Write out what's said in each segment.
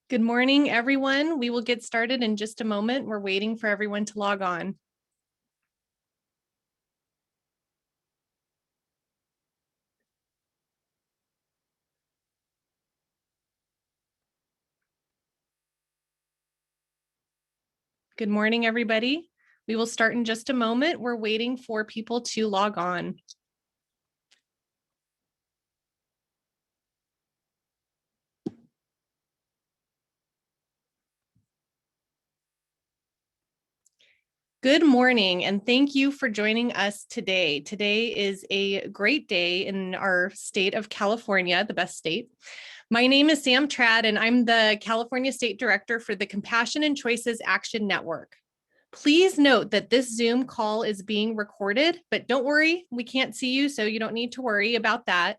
Good morning, everyone. We will get started in just a moment. We're waiting for everyone to log on. Good morning, everybody. We will start in just a moment. We're waiting for people to log on. Good morning, and thank you for joining us today. Today is a great day in our state of California, the best state. My name is Sam Trad, and I'm the California State Director for the Compassion and Choices Action Network. Please note that this Zoom call is being recorded, but don't worry, we can't see you, so you don't need to worry about that.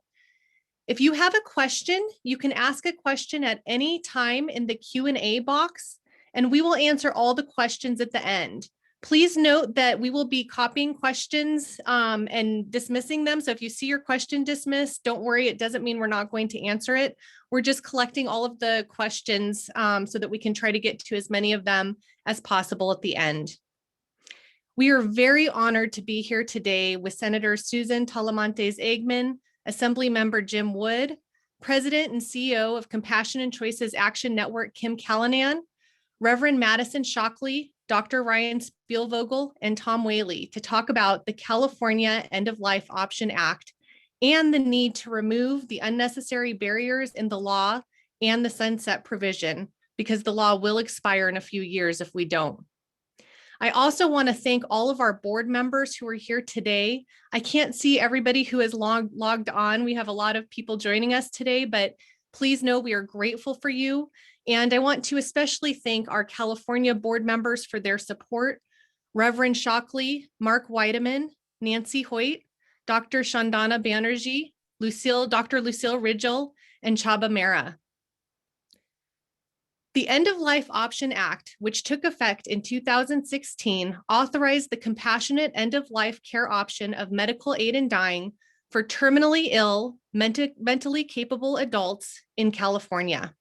If you have a question, you can ask a question at any time in the Q&A box, and we will answer all the questions at the end. Please note that we will be copying questions and dismissing them. So if you see your question dismissed, don't worry, it doesn't mean we're not going to answer it. We're just collecting all of the questions so that we can try to get to as many of them as possible at the end. We are very honored to be here today with Senator Susan Talamantes Eggman, Assemblymember Jim Wood, President and CEO of Compassion and Choices Action Network, Kim Callanan, Reverend Madison Shockley, Dr. Ryan Spielvogel, and Tom Whaley to talk about the California End-of-Life Option Act and the need to remove the unnecessary barriers in the law and the sunset provision, because the law will expire in a few years if we don't. I also want to thank all of our board members who are here today. I can't see everybody who is logged on. We have a lot of people joining us today, but please know we are grateful for you. And I want to especially thank our California board members for their support: Reverend Shockley, Mark Weideman, Nancy Hoyt, Dr. Shandana Banerjee, Dr. Lucille Ridgel, and Chaba Mera. The End-of-Life Option Act, which took effect in 2016, authorized the compassionate end-of-life care option of medical aid in dying for terminally ill, mentally capable adults in California.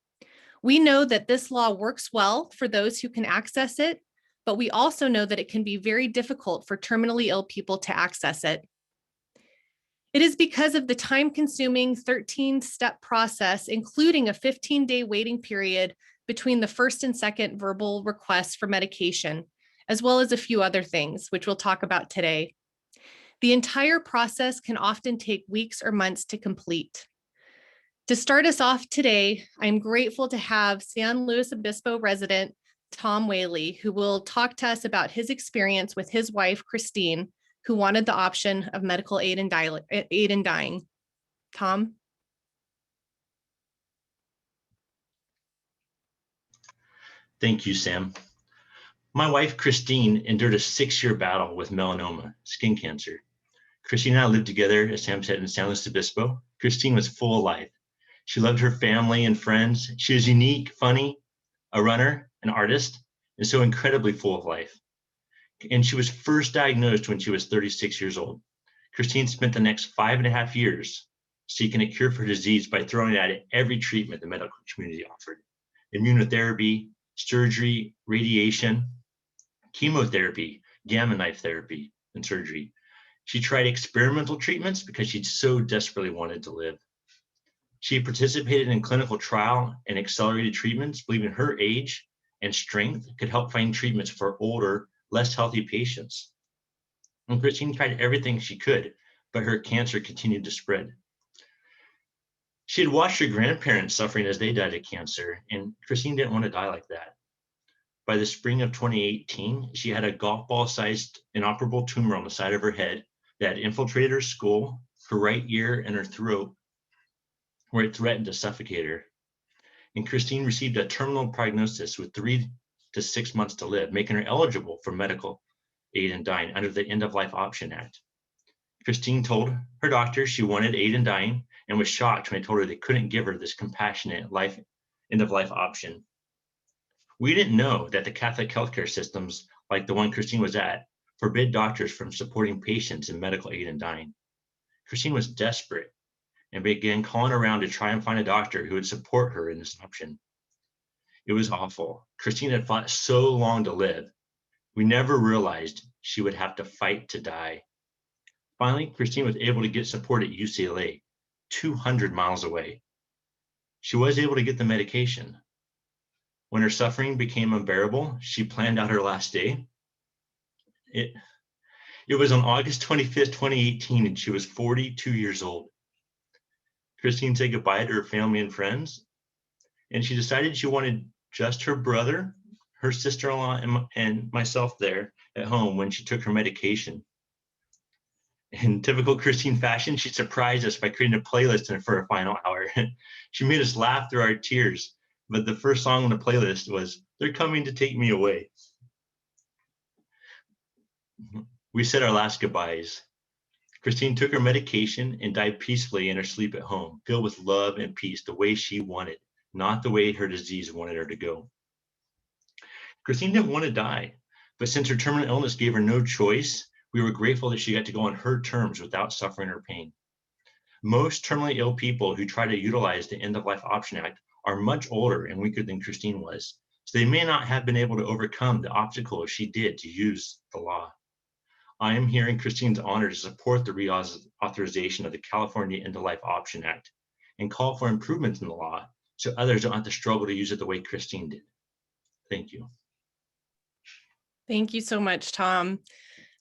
We know that this law works well for those who can access it, but we also know that it can be very difficult for terminally ill people to access it. It is because of the time-consuming 13-step process, including a 15-day waiting period between the first and second verbal requests for medication, as well as a few other things, which we'll talk about today. The entire process can often take weeks or months to complete. To start us off today, I'm grateful to have San Luis Obispo resident Tom Whaley, who will talk to us about his experience with his wife, Christine, who wanted the option of medical aid in dying. Tom? Thank you, Sam. My wife, Christine, endured a 6-year battle with melanoma, skin cancer. Christine and I lived together, as Sam said, in San Luis Obispo. Christine was full of life. She loved her family and friends. She was unique, funny, a runner, an artist, and so incredibly full of life. And she was first diagnosed when she was 36 years old. Christine spent the next 5.5 years seeking a cure for her disease by throwing at it every treatment the medical community offered: immunotherapy, surgery, radiation, chemotherapy, gamma knife therapy, and surgery. She tried experimental treatments because she so desperately wanted to live. She participated in clinical trial and accelerated treatments, believing her age and strength could help find treatments for older, less healthy patients. And Christine tried everything she could, but her cancer continued to spread. She had watched her grandparents suffering as they died of cancer, and Christine didn't want to die like that. By the spring of 2018, she had a golf ball-sized inoperable tumor on the side of her head that had infiltrated her skull, her right ear, and her throat, where it threatened to suffocate her. And Christine received a terminal prognosis with 3 to 6 months to live, making her eligible for medical aid in dying under the End-of-Life Option Act. Christine told her doctor she wanted aid in dying and was shocked when I told her they couldn't give her this compassionate end-of-life option. We didn't know that the Catholic healthcare systems, like the one Christine was at, forbid doctors from supporting patients in medical aid in dying. Christine was desperate and began calling around to try and find a doctor who would support her in this option. It was awful. Christine had fought so long to live. We never realized she would have to fight to die. Finally, Christine was able to get support at UCLA, 200 miles away. She was able to get the medication. When her suffering became unbearable, she planned out her last day. It was on August 25th, 2018, and she was 42 years old. Christine said goodbye to her family and friends, and she decided she wanted just her brother, her sister-in-law, and myself there at home when she took her medication. In typical Christine fashion, she surprised us by creating a playlist for her final hour. She made us laugh through our tears, but the first song on the playlist was "They're Coming to Take Me Away." We said our last goodbyes. Christine took her medication and died peacefully in her sleep at home, filled with love and peace the way she wanted, not the way her disease wanted her to go. Christine didn't want to die, but since her terminal illness gave her no choice, we were grateful that she got to go on her terms without suffering or pain. Most terminally ill people who try to utilize the End of Life Option Act are much older and weaker than Christine was, so they may not have been able to overcome the obstacles she did to use the law. I am here in Christine's honor to support the reauthorization of the California End of Life Option Act and call for improvements in the law so others don't have to struggle to use it the way Christine did. Thank you. Thank you so much, Tom.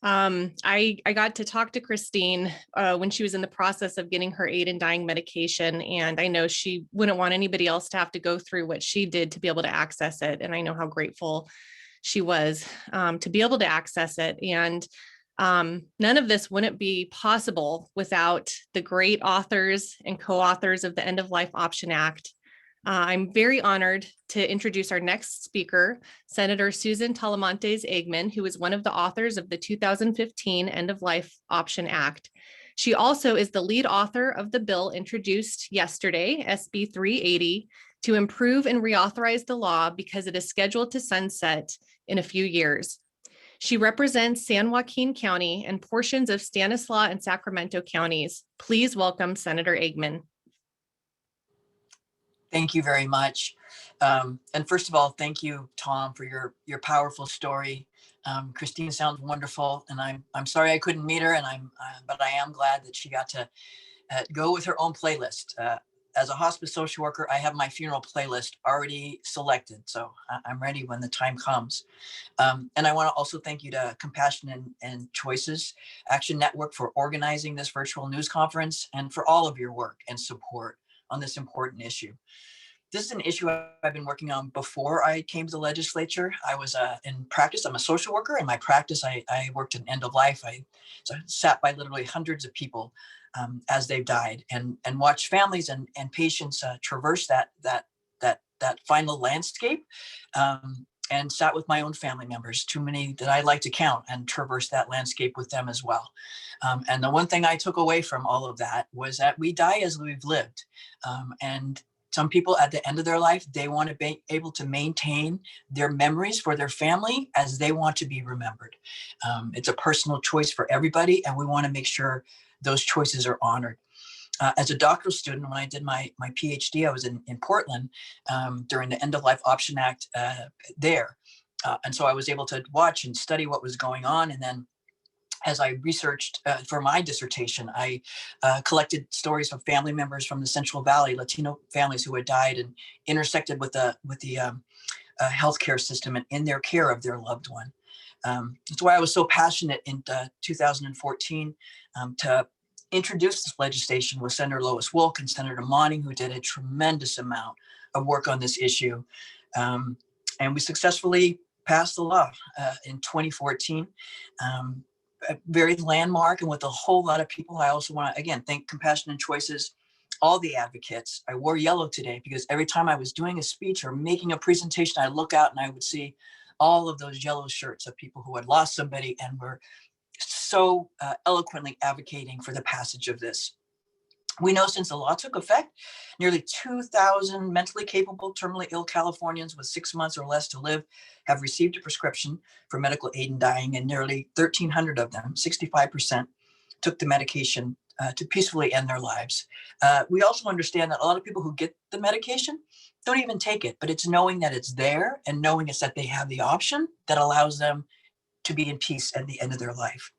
I got to talk to Christine when she was in the process of getting her aid in dying medication, and I know she wouldn't want anybody else to have to go through what she did to be able to access it. And I know how grateful she was to be able to access it. And none of this wouldn't be possible without the great authors and co-authors of the End of Life Option Act. I'm very honored to introduce our next speaker, Senator Susan Talamantes Eggman, who is one of the authors of the 2015 End of Life Option Act. She also is the lead author of the bill introduced yesterday, SB 380, to improve and reauthorize the law because it is scheduled to sunset in a few years. She represents San Joaquin County and portions of Stanislaus and Sacramento counties. Please welcome Senator Eggman. Thank you very much. And first of all, thank you, Tom, for your powerful story. Christine sounds wonderful, and I'm sorry I couldn't meet her, but I am glad that she got to go with her own playlist. As a hospice social worker, I have my funeral playlist already selected, so I'm ready when the time comes. And I want to also thank you to Compassion and Choices Action Network for organizing this virtual news conference and for all of your work and support on this important issue. This is an issue I've been working on before I came to the legislature. I was in practice, I'm a social worker. In my practice, I worked in end of life. I sat by literally hundreds of people as they've died and watched families and patients traverse that final landscape and sat with my own family members, too many that I like to count, and traverse that landscape with them as well. And the one thing I took away from all of that was that we die as we've lived. And some people at the end of their life, they want to be able to maintain their memories for their family as they want to be remembered. It's a personal choice for everybody, and we want to make sure those choices are honored. As a doctoral student, when I did my PhD, I was in Portland during the End of Life Option Act there. And so I was able to watch and study what was going on. And then as I researched for my dissertation, I collected stories of family members from the Central Valley, Latino families who had died and intersected with the healthcare system and in their care of their loved one. That's why I was so passionate in 2014 to introduce this legislation with Senator Lois Wolk and Senator Monning, who did a tremendous amount of work on this issue. And we successfully passed the law in 2014. Very landmark and with a whole lot of people. I also want to, again, thank Compassion and Choices, all the advocates. I wore yellow today because every time I was doing a speech or making a presentation, I look out and I would see all of those yellow shirts of people who had lost somebody and were so eloquently advocating for the passage of this. We know since the law took effect, nearly 2,000 mentally capable, terminally ill Californians with 6 months or less to live have received a prescription for medical aid in dying, and nearly 1,300 of them, 65%, took the medication to peacefully end their lives. We also understand that a lot of people who get the medication don't even take it, but it's knowing that it's there and knowing it's that they have the option that allows them to be in peace at the end of their life.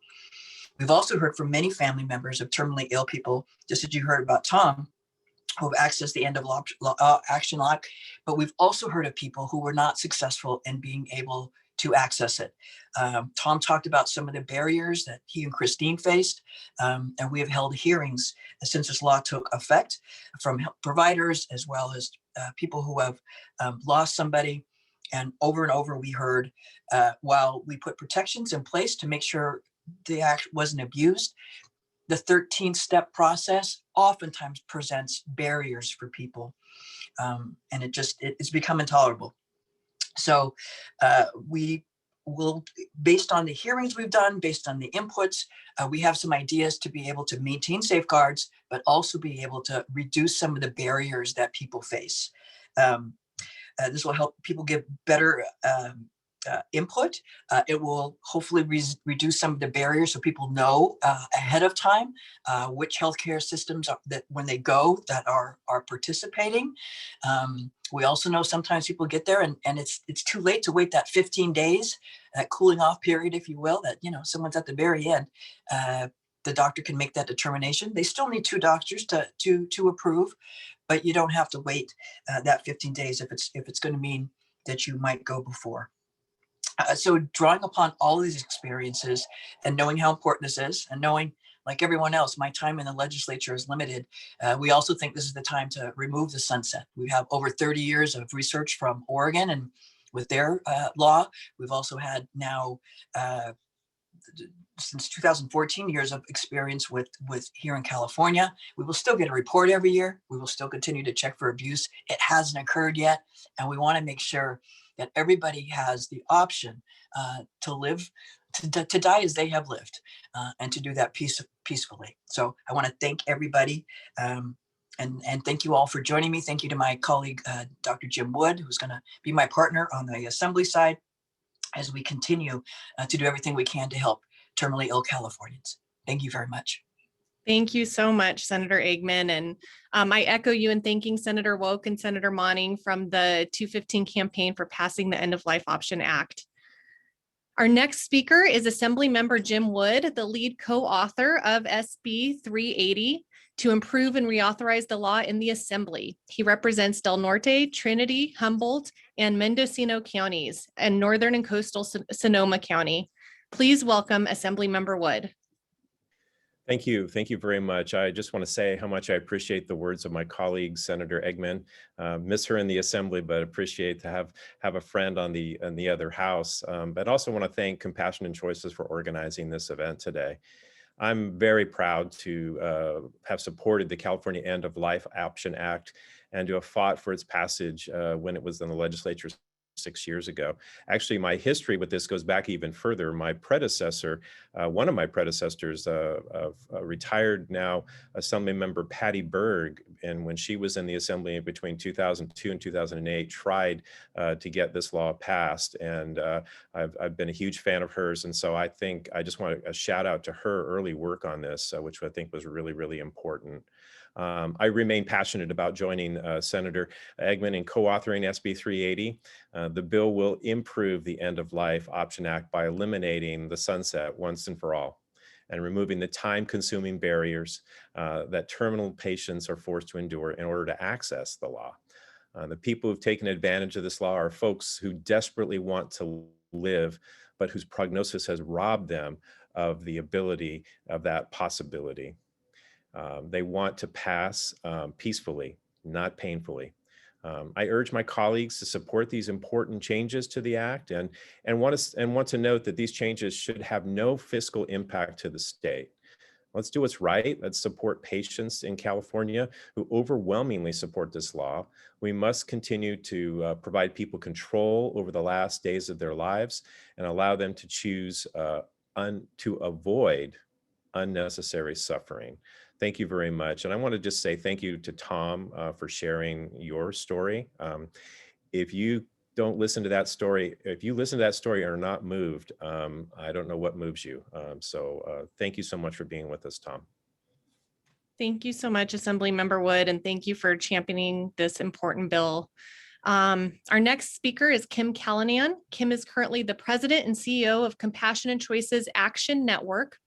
We've also heard from many family members of terminally ill people, just as you heard about Tom, who have accessed the end of action lock, but we've also heard of people who were not successful in being able to access it. Tom talked about some of the barriers that he and Christine faced, and we have held hearings since this law took effect from providers as well as people who have lost somebody. And over we heard, while we put protections in place to make sure the act wasn't abused, the 13-step process oftentimes presents barriers for people, and it's become intolerable. So we will, based on the hearings we've done, based on the inputs, we have some ideas to be able to maintain safeguards, but also be able to reduce some of the barriers that people face. This will help people give better input. It will hopefully reduce some of the barriers so people know ahead of time which healthcare systems that when they go that are participating. We also know sometimes people get there and it's too late to wait that 15 days, that cooling off period, if you will, that someone's at the very end. The doctor can make that determination. They still need 2 doctors to approve, but you don't have to wait that 15 days if it's going to mean that you might go before. So drawing upon all these experiences and knowing how important this is, and knowing, like everyone else, my time in the legislature is limited, we also think this is the time to remove the sunset. We have over 30 years of research from Oregon and with their law. We've also had now since 2014 years of experience with here in California. We will still get a report every year. We will still continue to check for abuse. It hasn't occurred yet, and we want to make sure that everybody has the option to live, to die as they have lived, and to do that peacefully. So I want to thank everybody, and thank you all for joining me. Thank you to my colleague, Dr. Jim Wood, who's going to be my partner on the Assembly side as we continue to do everything we can to help terminally ill Californians. Thank you very much. Thank you so much, Senator Eggman. And I echo you in thanking Senator Woke and Senator Monning from the 215 campaign for passing the End of Life Option Act. Our next speaker is Assemblymember Jim Wood, the lead co-author of SB 380 to improve and reauthorize the law in the Assembly. He represents Del Norte, Trinity, Humboldt, and Mendocino counties, and Northern and Coastal Sonoma County. Please welcome Assemblymember Wood. Thank you. Thank you very much. I just want to say how much I appreciate the words of my colleague, Senator Eggman. Miss her in the Assembly, but appreciate to have a friend on the other house. But also want to thank Compassion and Choices for organizing this event today. I'm very proud to have supported the California End of Life Option Act and to have fought for its passage when it was in the legislature 6 years ago. Actually, my history with this goes back even further. My predecessor, one of my predecessors, retired now Assemblymember Patty Berg, and when she was in the Assembly between 2002 and 2008, tried to get this law passed. And I've been a huge fan of hers. And so I think I just want a shout out to her early work on this, which I think was really, really important. I remain passionate about joining Senator Eggman in co-authoring SB 380. The bill will improve the End of Life Option Act by eliminating the sunset once and for all and removing the time-consuming barriers that terminal patients are forced to endure in order to access the law. The people who've taken advantage of this law are folks who desperately want to live, but whose prognosis has robbed them of the ability of that possibility. They want to pass peacefully, not painfully. I urge my colleagues to support these important changes to the Act and want to note that these changes should have no fiscal impact to the state. Let's do what's right. Let's support patients in California who overwhelmingly support this law. We must continue to provide people control over the last days of their lives and allow them to choose to avoid unnecessary suffering. Thank you very much. And I want to just say thank you to Tom for sharing your story. If you don't listen to that story, if you listen to that story and are not moved, I don't know what moves you. So thank you so much for being with us, Tom. Thank you so much, Assemblymember Wood, and thank you for championing this important bill. Our next speaker is Kim Callanan. Kim is currently the president and CEO of Compassion and Choices Action Network.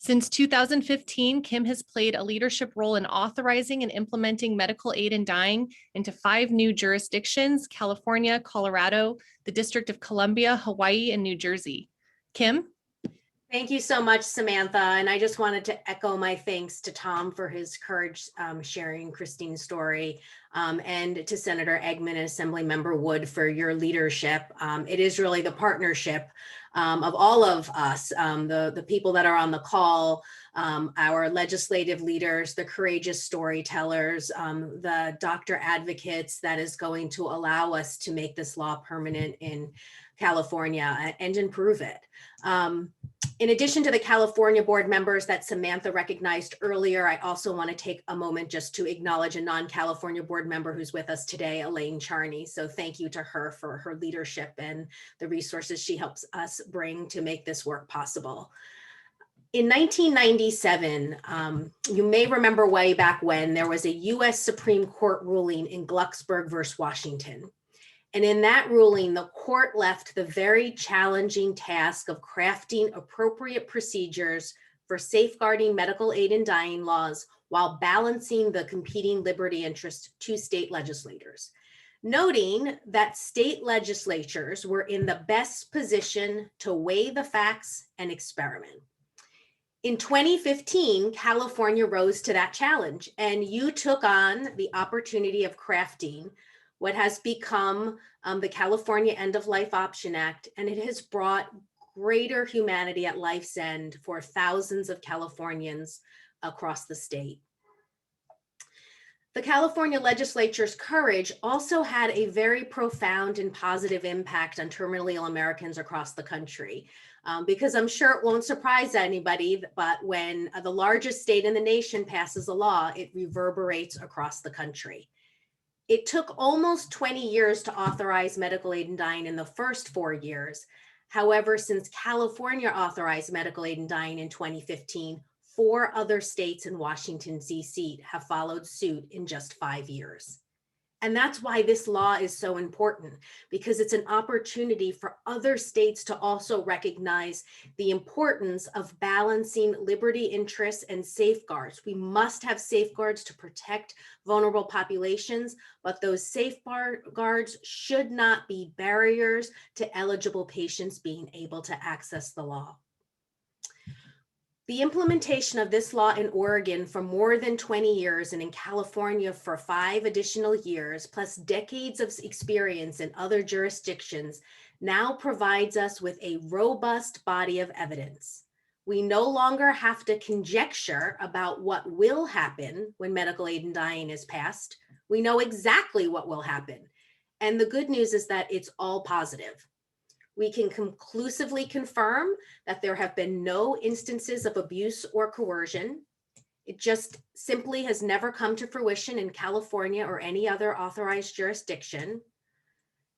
Since 2015, Kim has played a leadership role in authorizing and implementing medical aid in dying into 5 new jurisdictions: California, Colorado, the District of Columbia, Hawaii, and New Jersey. Kim? Thank you so much, Samantha. And I just wanted to echo my thanks to Tom for his courage sharing Christine's story, and to Senator Eggman and Assemblymember Wood for your leadership. It is really the partnership of all of us, the people that are on the call, our legislative leaders, the courageous storytellers, the doctor advocates that is going to allow us to make this law permanent in California and improve it. In addition to the California board members that Samantha recognized earlier, I also want to take a moment just to acknowledge a non-California board member who's with us today, Elaine Charney. So thank you to her for her leadership and the resources she helps us bring to make this work possible. In 1997, you may remember way back when there was a US Supreme Court ruling in Glucksberg versus Washington. And in that ruling, the court left the very challenging task of crafting appropriate procedures for safeguarding medical aid in dying laws while balancing the competing liberty interests to state legislators, noting that state legislatures were in the best position to weigh the facts and experiment. In 2015, California rose to that challenge, and you took on the opportunity of crafting what has become the California End-of-Life Option Act, and it has brought greater humanity at life's end for thousands of Californians across the state. The California legislature's courage also had a very profound and positive impact on terminally ill Americans across the country. Because I'm sure it won't surprise anybody, but when the largest state in the nation passes a law, it reverberates across the country. It took almost 20 years to authorize medical aid in dying in the first 4 years. However, since California authorized medical aid in dying in 2015, 4 other states and Washington, D.C. have followed suit in just 5 years. And that's why this law is so important, because it's an opportunity for other states to also recognize the importance of balancing liberty interests and safeguards. We must have safeguards to protect vulnerable populations, but those safeguards should not be barriers to eligible patients being able to access the law. The implementation of this law in Oregon for more than 20 years and in California for 5 additional years, plus decades of experience in other jurisdictions, now provides us with a robust body of evidence. We no longer have to conjecture about what will happen when medical aid in dying is passed. We know exactly what will happen. And the good news is that it's all positive. We can conclusively confirm that there have been no instances of abuse or coercion. It just simply has never come to fruition in California or any other authorized jurisdiction.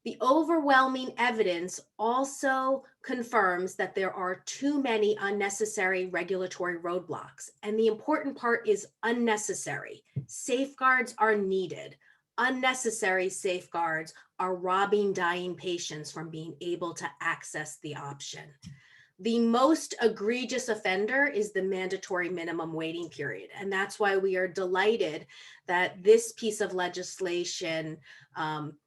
The overwhelming evidence also confirms that there are too many unnecessary regulatory roadblocks. And the important part is unnecessary. Safeguards are needed. Unnecessary safeguards are robbing dying patients from being able to access the option. The most egregious offender is the mandatory minimum waiting period. And that's why we are delighted that this piece of legislation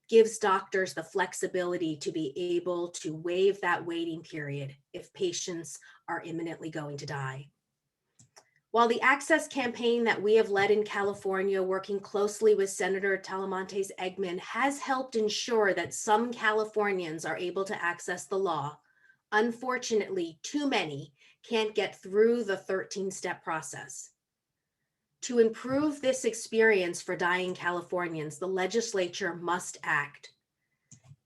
gives doctors the flexibility to be able to waive that waiting period if patients are imminently going to die. While the access campaign that we have led in California, working closely with Senator Talamantes Eggman, has helped ensure that some Californians are able to access the law, unfortunately, too many can't get through the 13-step process. To improve this experience for dying Californians, the legislature must act.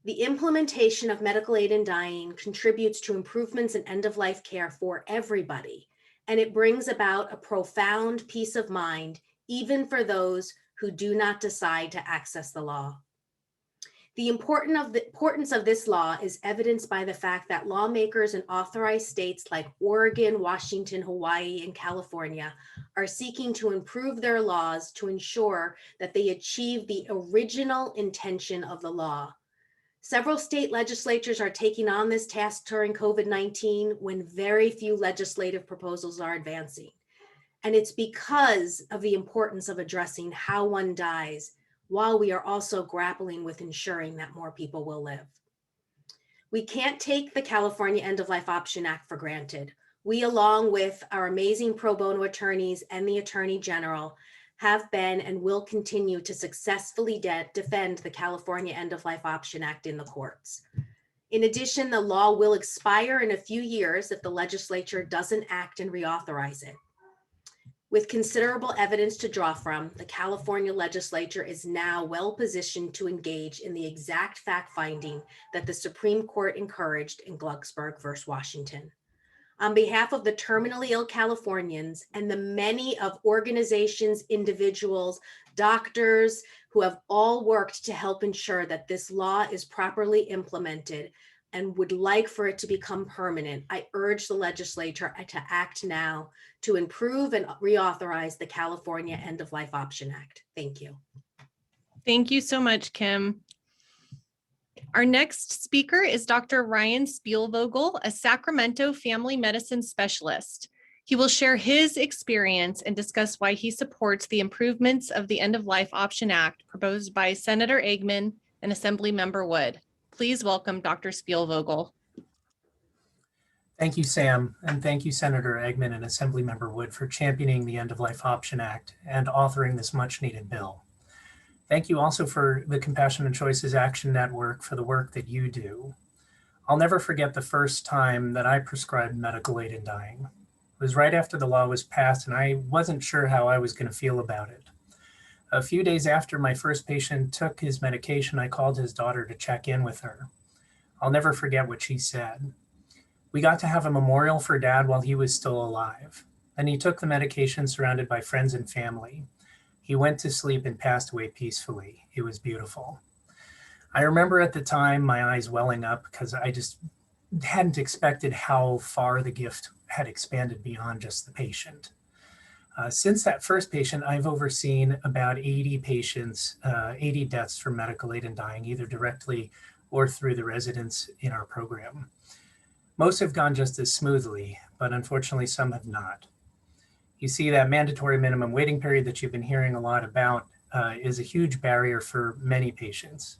The implementation of medical aid in dying contributes to improvements in end-of-life care for everybody, and it brings about a profound peace of mind, even for those who do not decide to access the law. The importance of this law is evidenced by the fact that lawmakers in authorized states like Oregon, Washington, Hawaii, and California are seeking to improve their laws to ensure that they achieve the original intention of the law. Several state legislatures are taking on this task during COVID-19 when very few legislative proposals are advancing. And it's because of the importance of addressing how one dies, while we are also grappling with ensuring that more people will live. We can't take the California End-of-Life Option Act for granted. We, along with our amazing pro bono attorneys and the Attorney General, have been and will continue to successfully defend the California End-of-Life Option Act in the courts. In addition, the law will expire in a few years if the legislature doesn't act and reauthorize it. With considerable evidence to draw from, the California legislature is now well positioned to engage in the exact fact-finding that the Supreme Court encouraged in Glucksberg versus Washington. On behalf of the terminally ill Californians and the many of organizations, individuals, doctors who have all worked to help ensure that this law is properly implemented and would like for it to become permanent, I urge the legislature to act now to improve and reauthorize the California End-of-Life Option Act. Thank you. Thank you so much, Kim. Our next speaker is Dr. Ryan Spielvogel, a Sacramento family medicine specialist. He will share his experience and discuss why he supports the improvements of the End-of-Life Option Act proposed by Senator Eggman and Assemblymember Wood. Please welcome Dr. Spielvogel. Thank you, Sam, and thank you, Senator Eggman and Assemblymember Wood, for championing the End-of-Life Option Act and authoring this much-needed bill. Thank you also for the Compassion and Choices Action Network for the work that you do. I'll never forget the first time that I prescribed medical aid in dying. It was right after the law was passed, and I wasn't sure how I was going to feel about it. A few days after my first patient took his medication, I called his daughter to check in with her. I'll never forget what she said. We got to have a memorial for Dad while he was still alive, and he took the medication surrounded by friends and family. He went to sleep and passed away peacefully. It was beautiful. I remember at the time my eyes welling up because I just hadn't expected how far the gift had expanded beyond just the patient. Since that first patient, I've overseen about 80 patients, 80 deaths from medical aid in dying, either directly or through the residents in our program. Most have gone just as smoothly, but unfortunately some have not. You see, that mandatory minimum waiting period that you've been hearing a lot about is a huge barrier for many patients.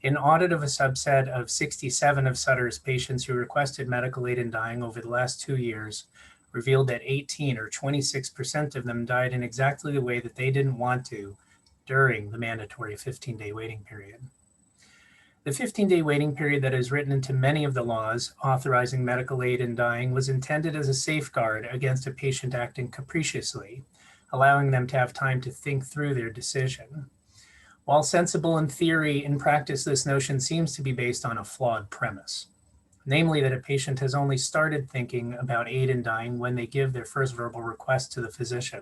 An audit of a subset of 67 of Sutter's patients who requested medical aid in dying over the last 2 years revealed that 18 or 26% of them died in exactly the way that they didn't want to during the mandatory 15-day waiting period. The 15-day waiting period that is written into many of the laws authorizing medical aid in dying was intended as a safeguard against a patient acting capriciously, allowing them to have time to think through their decision. While sensible in theory, in practice, this notion seems to be based on a flawed premise, namely that a patient has only started thinking about aid in dying when they give their first verbal request to the physician.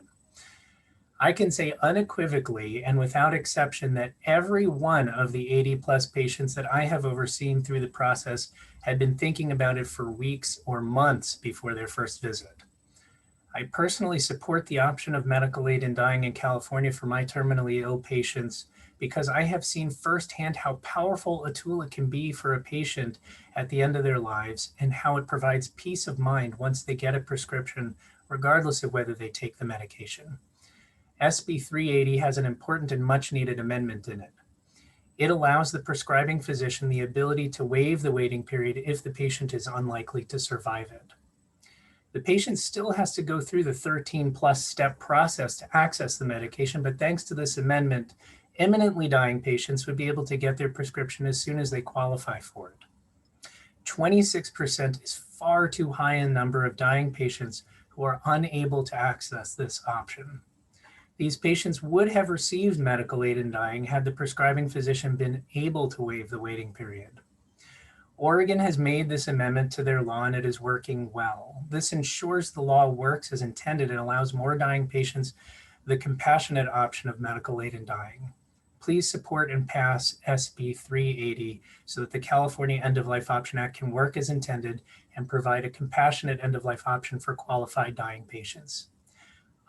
I can say unequivocally and without exception that every one of the 80+ patients that I have overseen through the process had been thinking about it for weeks or months before their first visit. I personally support the option of medical aid in dying in California for my terminally ill patients because I have seen firsthand how powerful a tool it can be for a patient at the end of their lives and how it provides peace of mind once they get a prescription, regardless of whether they take the medication. SB 380 has an important and much needed amendment in it. It allows the prescribing physician the ability to waive the waiting period if the patient is unlikely to survive it. The patient still has to go through the 13+ step process to access the medication, but thanks to this amendment, imminently dying patients would be able to get their prescription as soon as they qualify for it. 26% is far too high a number of dying patients who are unable to access this option. These patients would have received medical aid in dying had the prescribing physician been able to waive the waiting period. Oregon has made this amendment to their law and it is working well. This ensures the law works as intended and allows more dying patients the compassionate option of medical aid in dying. please support and pass SB 380 so that the California End-of-Life Option Act can work as intended and provide a compassionate end-of-life option for qualified dying patients.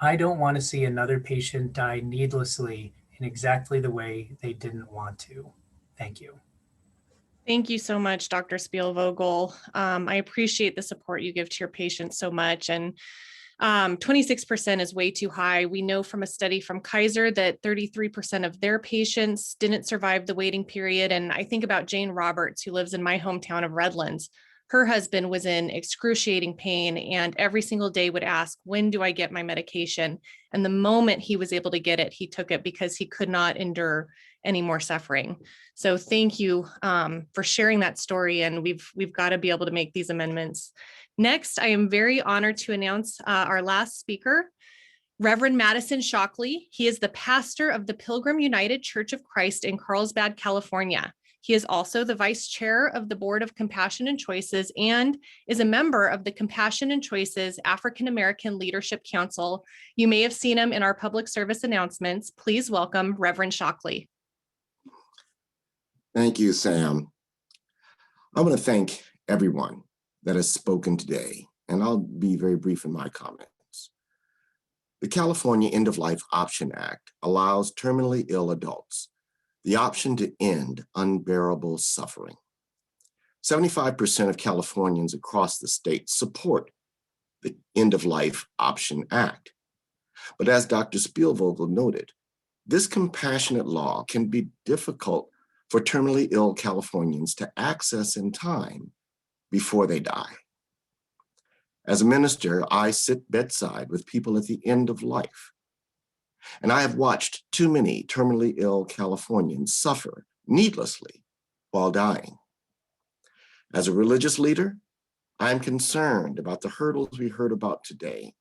I don't want to see another patient die needlessly in exactly the way they didn't want to. Thank you. Thank you so much, Dr. Spielvogel. I appreciate the support you give to your patients so much. And 26% is way too high. We know from a study from Kaiser that 33% of their patients didn't survive the waiting period. And I think about Jane Roberts, who lives in my hometown of Redlands. Her husband was in excruciating pain and every single day would ask, when do I get my medication? And the moment he was able to get it, he took it because he could not endure any more suffering. So thank you for sharing that story. And we've got to be able to make these amendments. Next, I am very honored to announce our last speaker, Reverend Madison Shockley. He is the pastor of the Pilgrim United Church of Christ in Carlsbad, California. He is also the vice chair of the Board of Compassion and Choices and is a member of the Compassion and Choices African American Leadership Council. You may have seen him in our public service announcements. Please welcome Reverend Shockley. Thank you, Sam. I want to thank everyone that has spoken today, and I'll be very brief in my comments. The California End-of-Life Option Act allows terminally ill adults the option to end unbearable suffering. 75% of Californians across the state support the End-of-Life Option Act. But as Dr. Spielvogel noted, this compassionate law can be difficult for terminally ill Californians to access in time before they die. As a minister, I sit bedside with people at the end of life. And I have watched too many terminally ill Californians suffer needlessly while dying. As a religious leader, I'm concerned about the hurdles we heard about today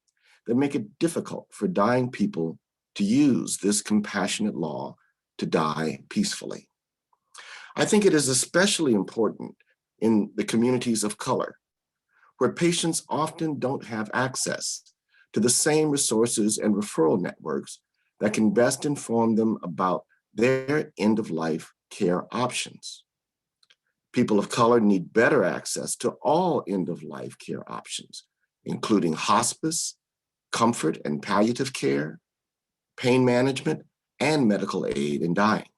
that make it difficult for dying people to use this compassionate law to die peacefully. I think it is especially important in the communities of color, where patients often don't have access to the same resources and referral networks that can best inform them about their end-of-life care options. People of color need better access to all end-of-life care options, including hospice, comfort and palliative care, pain management, and medical aid in dying.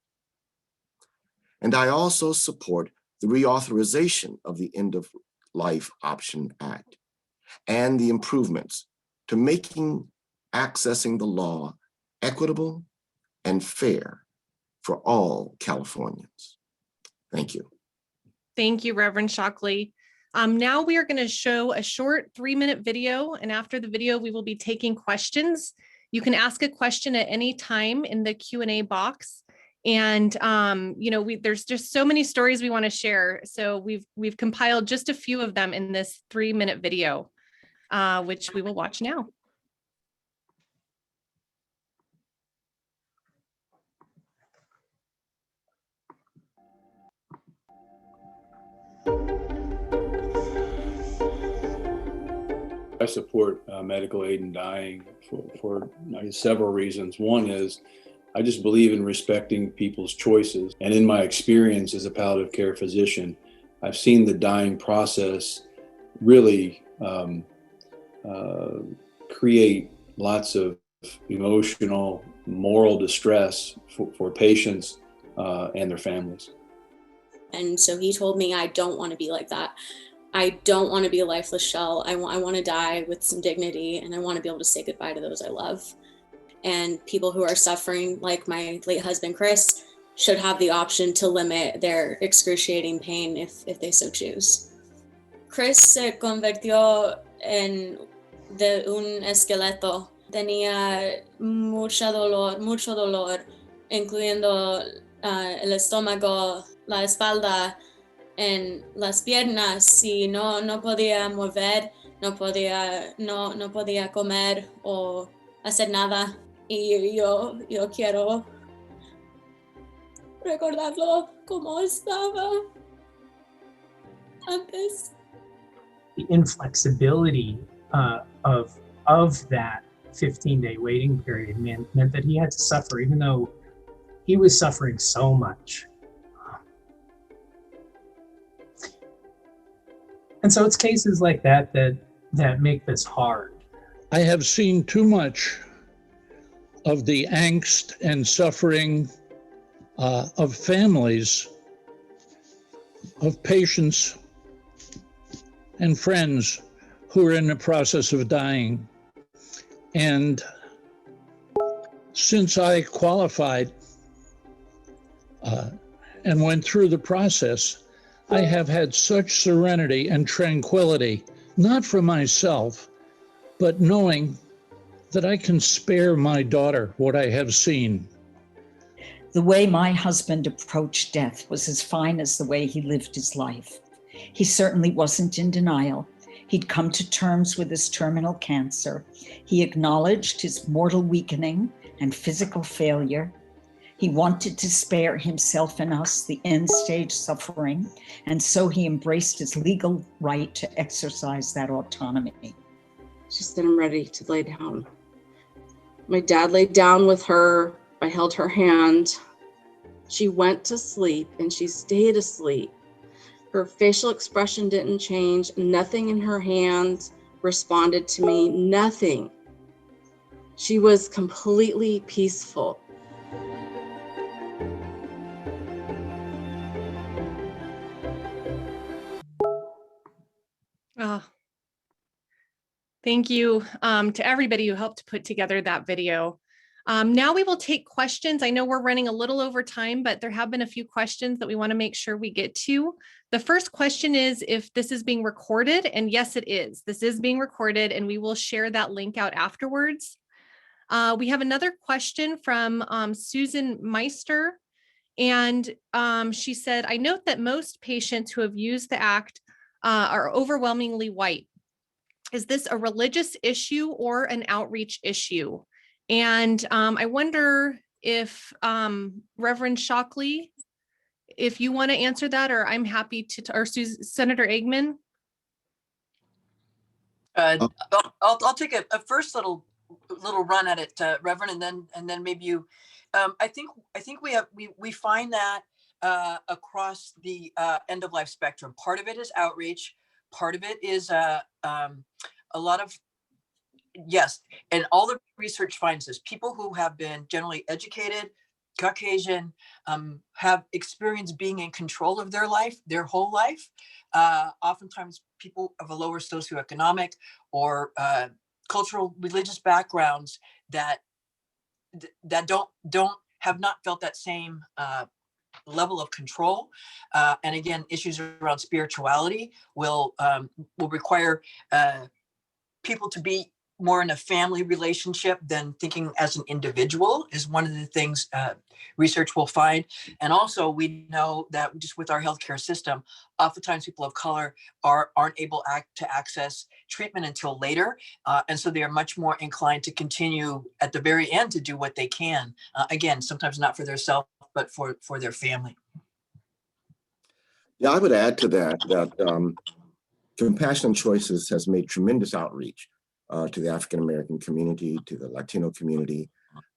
And I also support the reauthorization of the End-of-Life Option Act and the improvements to making accessing the law equitable and fair for all Californians. Thank you. Thank you, Reverend Shockley. Now we are going to show a short 3-minute video, and after the video, we will be taking questions. You can ask a question at any time in the Q&A box. And there's just so many stories we want to share. So we've compiled just a few of them in this 3-minute video, which we will watch now. I support medical aid in dying for several reasons. One is I just believe in respecting people's choices. And in my experience as a palliative care physician, I've seen the dying process really create lots of emotional, moral distress for patients and their families. And so he told me, I don't want to be like that. I don't want to be a lifeless shell. I want to die with some dignity, and I want to be able to say goodbye to those I love. And people who are suffering, like my late husband, Chris, should have the option to limit their excruciating pain if they so choose. Chris se convirtió de un esqueleto. Tenía mucho dolor, incluyendo el estómago, la espalda, en las piernas, y no podía mover, no podía comer o hacer nada. Y yo quiero recordarlo como estaba antes. The inflexibility of that 15-day waiting period meant that he had to suffer, even though He was suffering so much. And so it's cases like that that make this hard. I have seen too much of the angst and suffering of families, of patients and friends who are in the process of dying. And since I qualified and went through the process, I have had such serenity and tranquility, not for myself, but knowing that I can spare my daughter what I have seen. The way my husband approached death was as fine as the way he lived his life. He certainly wasn't in denial. He'd come to terms with his terminal cancer. He acknowledged his mortal weakening and physical failure. He wanted to spare himself and us the end-stage suffering, and so he embraced his legal right to exercise that autonomy. She said, I'm ready to lay down. My dad laid down with her. I held her hand. She went to sleep and she stayed asleep. Her facial expression didn't change. Nothing in her hand responded to me, nothing. She was completely peaceful. Oh, thank you to everybody who helped put together that video. Now we will take questions. I know we're running a little over time, but there have been a few questions that we want to make sure we get to. The first question is if this is being recorded, and yes, it is. This is being recorded, and we will share that link out afterwards. We have another question from Susan Meister, and she said, I note that most patients who have used the ACT are overwhelmingly white. Is this a religious issue or an outreach issue? And I wonder if Reverend Shockley, if you want to answer that, or I'm happy to, or Senator Eggman. I'll take a first little run at it, Reverend, and then maybe you. I think we find that across the end of life spectrum. Part of it is outreach. Part of it is a lot of. Yes, and all the research finds this. People who have been generally educated, Caucasian, have experienced being in control of their life, their whole life. Oftentimes people of a lower socioeconomic or cultural, religious backgrounds that have not felt that same level of control. And again, issues around spirituality will require people to be more in a family relationship than thinking as an individual is one of the things research will find. And also we know that just with our healthcare system, oftentimes people of color aren't able to access treatment until later. And so they are much more inclined to continue at the very end to do what they can. Again, sometimes not for themselves, but for their family. Yeah, I would add to that, Compassionate Choices has made tremendous outreach to the African-American community, to the Latino community.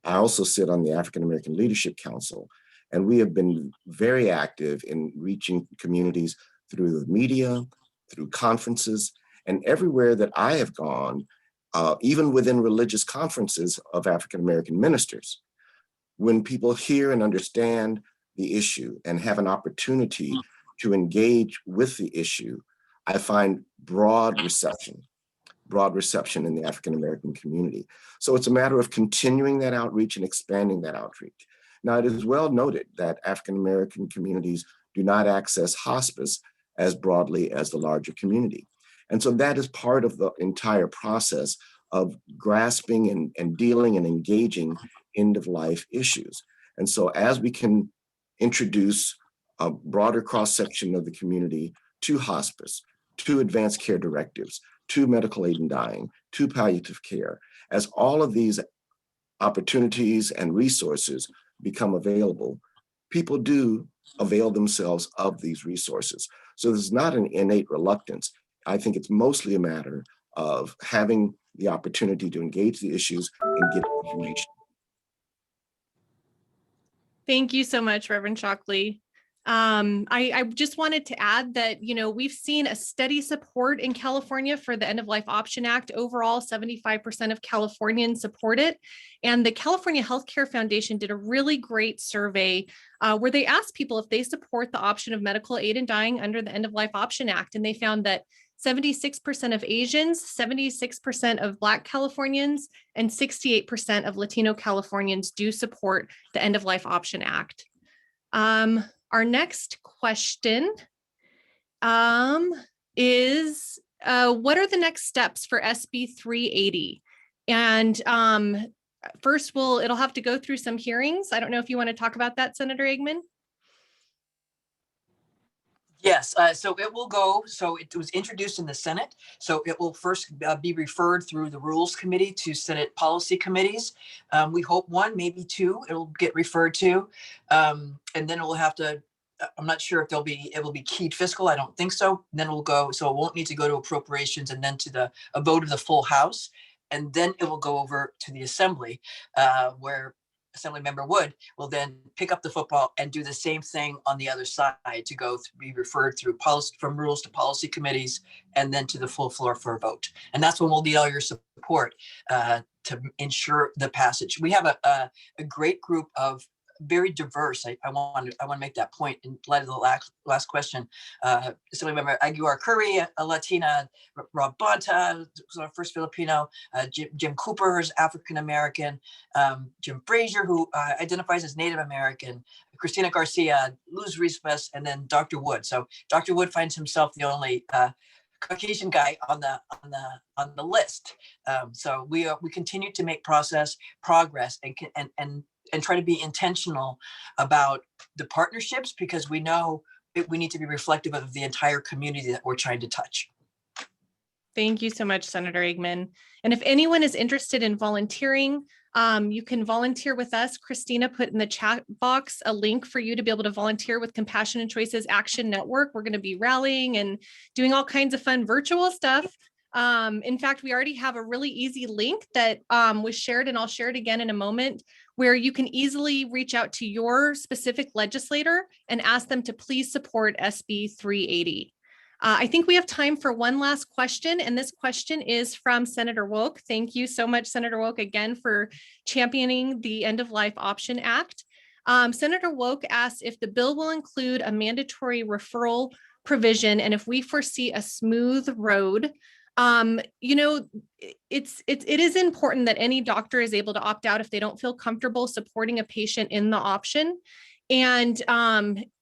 I also sit on the African-American Leadership Council, and we have been very active in reaching communities through the media, through conferences, and everywhere that I have gone, even within religious conferences of African-American ministers. When people hear and understand the issue and have an opportunity to engage with the issue, I find broad reception in the African-American community. So it's a matter of continuing that outreach and expanding that outreach. Now, it is well noted that African-American communities do not access hospice as broadly as the larger community. And so that is part of the entire process of grasping and dealing and engaging end-of-life issues. And so as we can introduce a broader cross-section of the community to hospice, to advanced care directives, to medical aid in dying, to palliative care, as all of these opportunities and resources become available, people do avail themselves of these resources. So this is not an innate reluctance. I think it's mostly a matter of having the opportunity to engage the issues and get information. Thank you so much, Reverend Shockley. I just wanted to add that, we've seen a steady support in California for the End of Life Option Act. Overall, 75% of Californians support it. And the California Healthcare Foundation did a really great survey where they asked people if they support the option of medical aid in dying under the End of Life Option Act. And they found that 76% of Asians, 76% of Black Californians, and 68% of Latino Californians do support the End of Life Option Act. Our next question is, what are the next steps for SB 380? And first, it'll have to go through some hearings. I don't know if you want to talk about that, Senator Eggman. Yes, so it will go, so it was introduced in the Senate. So it will first be referred through the Rules Committee to Senate policy committees. We hope one, maybe two, it'll get referred to. And then it will have to, I'm not sure if it will be keyed fiscal. I don't think so. And then it will go, so it won't need to go to appropriations and then to a vote of the full House. And then it will go over to the Assembly where Assemblymember Wood will then pick up the football and do the same thing on the other side to be referred through policy, from rules to policy committees, and then to the full floor for a vote. And that's when we'll need all your support to ensure the passage. We have a great group of very diverse. I want to make that point in light of the last question. Assemblymember Aguilar Curry, a Latina, Rob Bonta, first Filipino, Jim Cooper, who's African American, Jim Frazier, who identifies as Native American, Christina Garcia, Luz Rispas, and then Dr. Wood. So Dr. Wood finds himself the only Caucasian guy on the list. So we continue to make progress and try to be intentional about the partnerships, because we know we need to be reflective of the entire community that we're trying to touch. Thank you so much, Senator Eggman. And if anyone is interested in volunteering, you can volunteer with us. Christina put in the chat box a link for you to be able to volunteer with Compassion and Choices Action Network. We're going to be rallying and doing all kinds of fun virtual stuff. In fact, we already have a really easy link that was shared, and I'll share it again in a moment, where you can easily reach out to your specific legislator and ask them to please support SB 380. I think we have time for one last question, and this question is from Senator Woke. Thank you so much, Senator Woke, again for championing the End of Life Option Act. Senator Woke asks if the bill will include a mandatory referral provision, and if we foresee a smooth road. It is important that any doctor is able to opt out if they don't feel comfortable supporting a patient in the option. And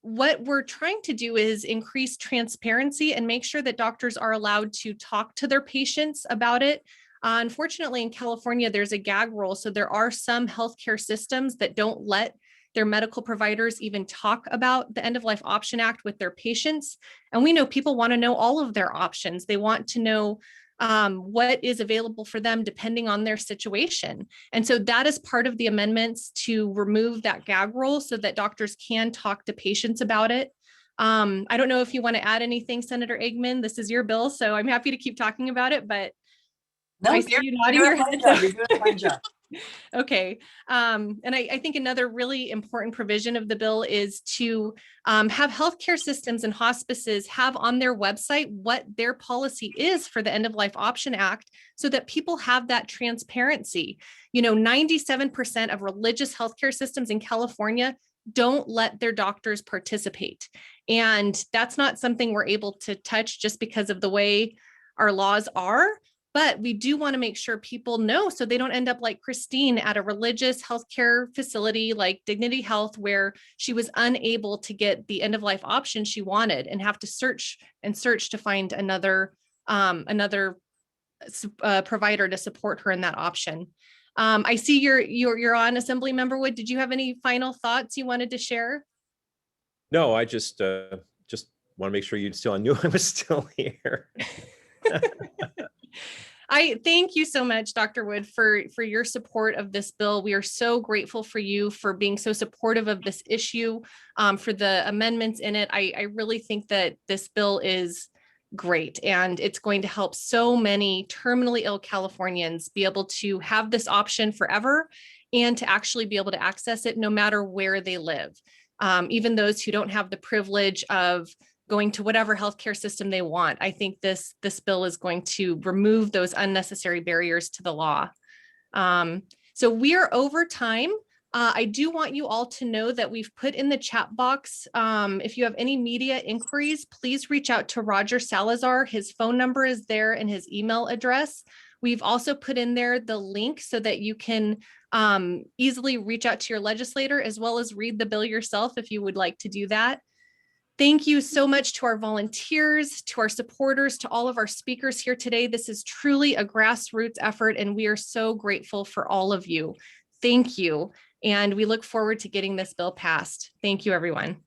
what we're trying to do is increase transparency and make sure that doctors are allowed to talk to their patients about it. Unfortunately, in California, there's a gag rule. So there are some healthcare systems that don't let their medical providers even talk about the End of Life Option Act with their patients. And we know people want to know all of their options. They want to know what is available for them depending on their situation. And so that is part of the amendments to remove that gag rule so that doctors can talk to patients about it. I don't know if you want to add anything, Senator Eggman. This is your bill, so I'm happy to keep talking about it, but no, I see you nodding your head. You're doing a fine job. Okay. And I think another really important provision of the bill is to have healthcare systems and hospices have on their website what their policy is for the End of Life Option Act so that people have that transparency. 97% of religious healthcare systems in California don't let their doctors participate. And that's not something we're able to touch just because of the way our laws are. But we do want to make sure people know so they don't end up like Christine at a religious healthcare facility like Dignity Health, where she was unable to get the end of life option she wanted and have to search to find another provider to support her in that option. I see you're on, Assemblymember Wood. Did you have any final thoughts you wanted to share? No, I just want to make sure you still knew I was still here. I thank you so much, Dr. Wood, for your support of this bill. We are so grateful for you for being so supportive of this issue, for the amendments in it. I really think that this bill is great, and it's going to help so many terminally ill Californians be able to have this option forever and to actually be able to access it no matter where they live. Even those who don't have the privilege of going to whatever healthcare system they want. I think this bill is going to remove those unnecessary barriers to the law. So we are over time. I do want you all to know that we've put in the chat box, if you have any media inquiries, please reach out to Roger Salazar. His phone number is there and his email address. We've also put in there the link so that you can easily reach out to your legislator as well as read the bill yourself if you would like to do that. Thank you so much to our volunteers, to our supporters, to all of our speakers here today. This is truly a grassroots effort, and we are so grateful for all of you. Thank you. And we look forward to getting this bill passed. Thank you, everyone.